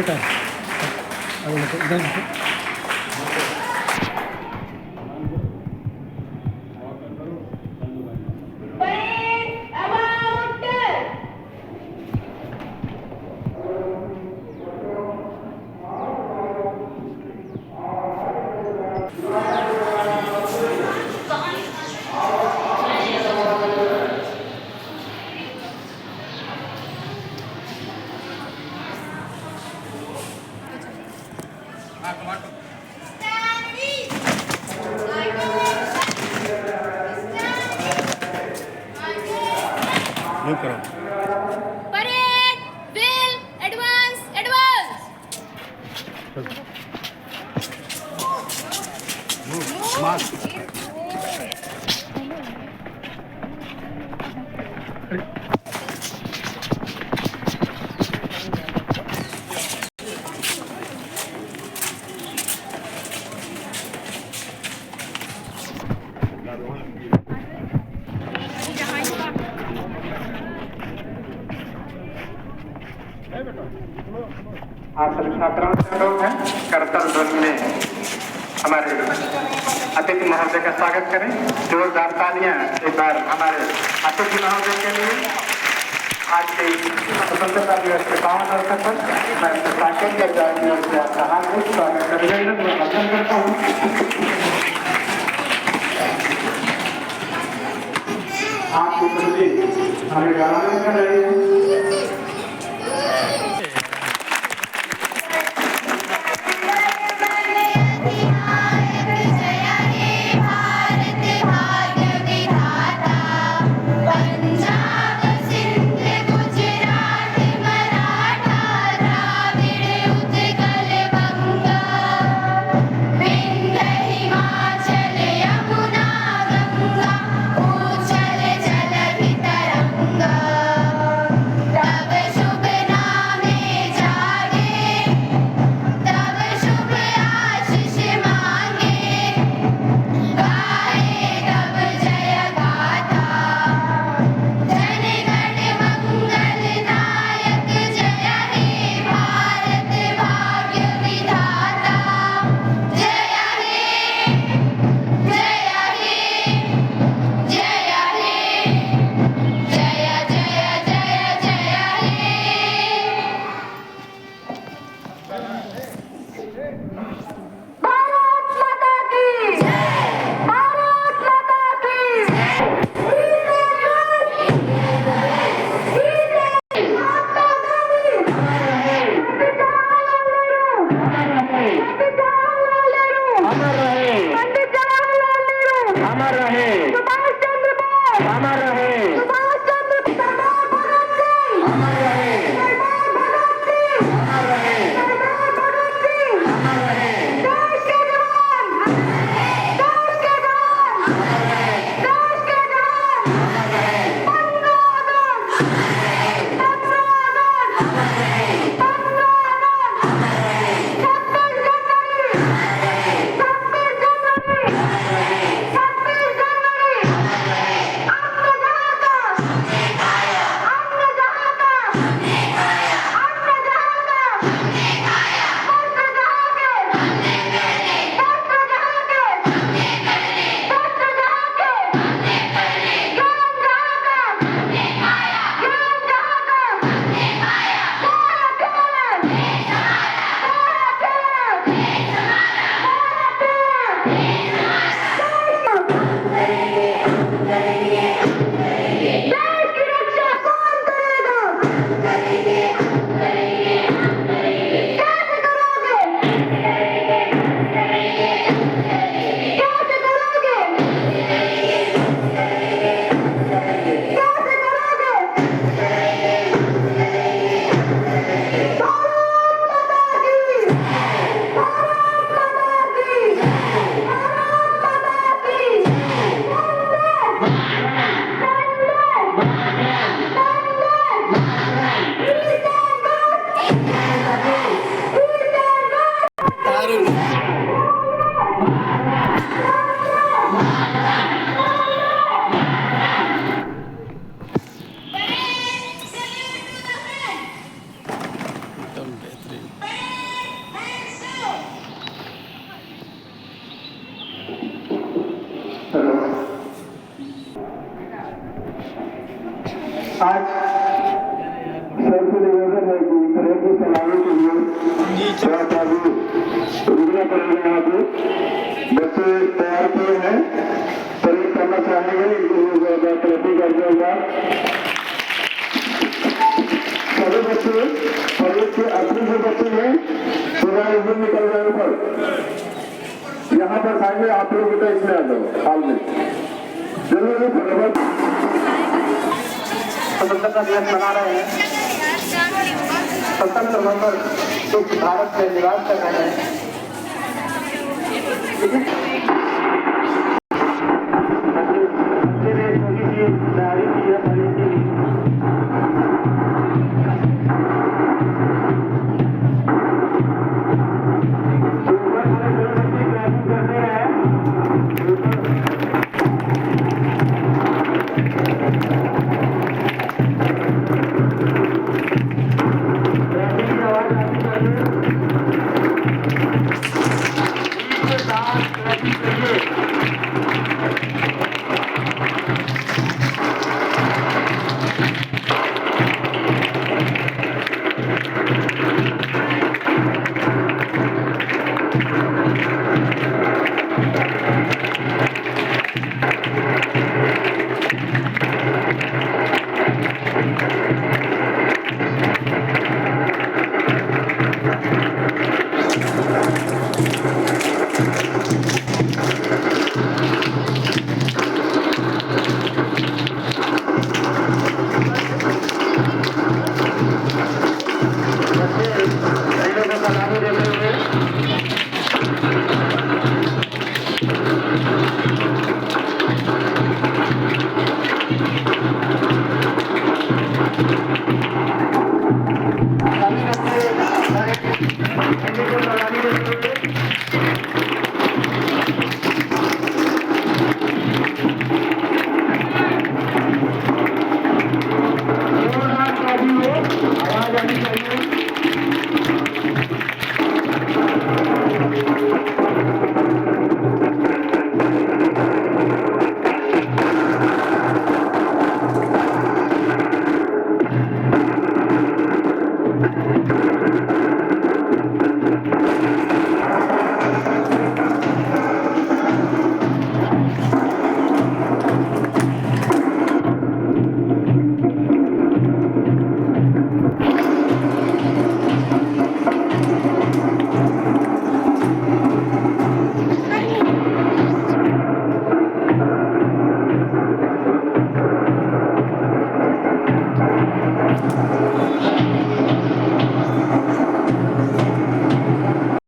छोटा है इधर Move करो। Parade, drill, advance, advance. Move, march. आप सभी छात्राओं से अनुरोध है करतल ध्वनि में हमारे अतिथि महोदय का स्वागत करें। जोरदार तालियां एक बार हमारे अतिथि महोदय के लिए। आज के स्वतंत्रता दिवस के पावन अवसर पर मैं साकेत करजाई की ओर से आपका हार्दिक स्वागत अभिनंदन व वंदन करता हूँ। आपकी प्रति हमें गौरव कर रही है। आज सबसे निवेदन है कि परेड की सलामी के लिए थोड़ा सा भी रुकना पड़ेगा। यहाँ पे बच्चे तैयार किए हैं, परेड करना चाहेंगे, इनके लिए जोरदार तरक्की कर देगा। सभी बच्चे परेड के अपने जो बच्चे हैं पूरा इधर निकल जाए ऊपर, यहाँ पर साइड में आप लोग बेटा इसमें आ जाओ हाल में जरूर फटाफट स्वतंत्रता दिवस मना रहे हैं। स्वतंत्र नंबर इस भारत में निवास कर रहे हैं। तैयारी की है परेड की।